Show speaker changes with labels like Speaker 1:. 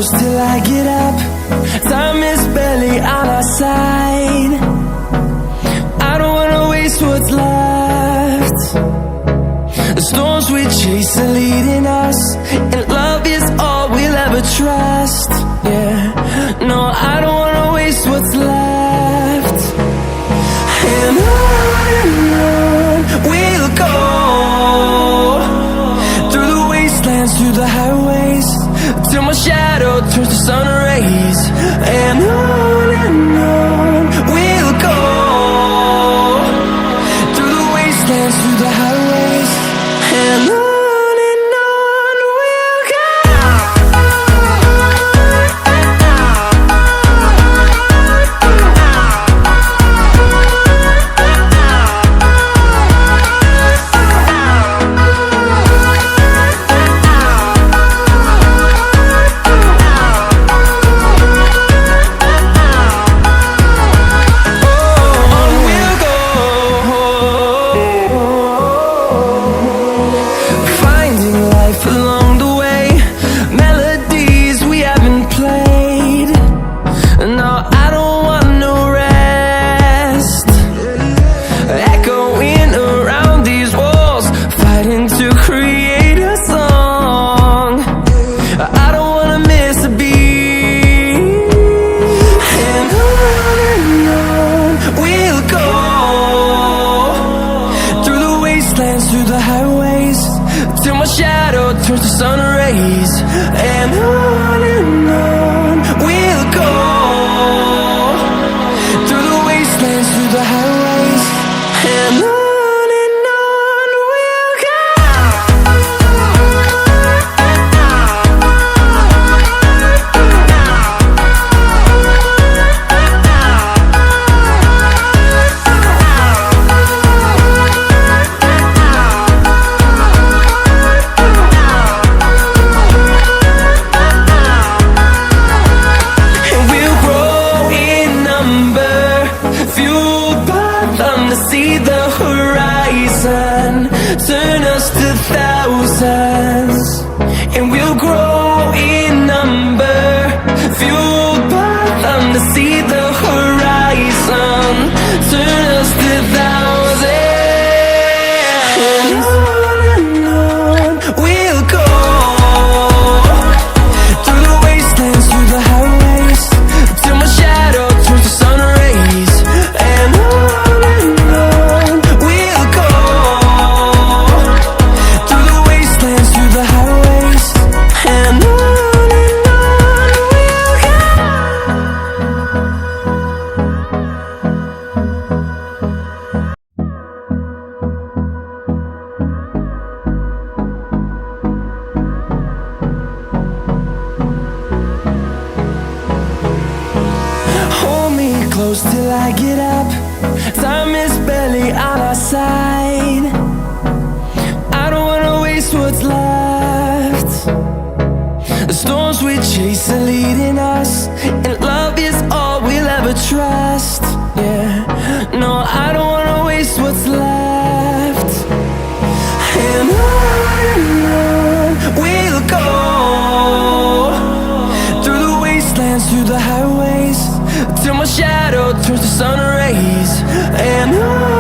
Speaker 1: close till I get up. Time is barely on our side. I don't wanna waste what's left. The storms we chase are leading us, and love is all we'll ever trust. Yeah, no, I don't wanna waste what's left. And on we'll go, through the wastelands, through the highways, till my shadow turns to sun rays. And on we'll go, through the wastelands, through the highways, and on we'll go. Through the highways, till my shadow turns to sun rays. And on we'll go, through the wastelands, through the highways, and on we'll go. See the horizon, turn us to thousands, and we'll grow in number, fueled by them to see the horizon, turn us to thousands. And on we'll go, through the wastelands, through the highways, till my shadow turns to sun rays. And close till I get up. Time is barely on our side. I don't wanna waste what's left. The storms we chase are leading us, and love is all we'll ever trust. Yeah, no, I don't wanna waste what's left. And on we'll go, through the wastelands, through the highways, till my shadow turns to sun rays. And on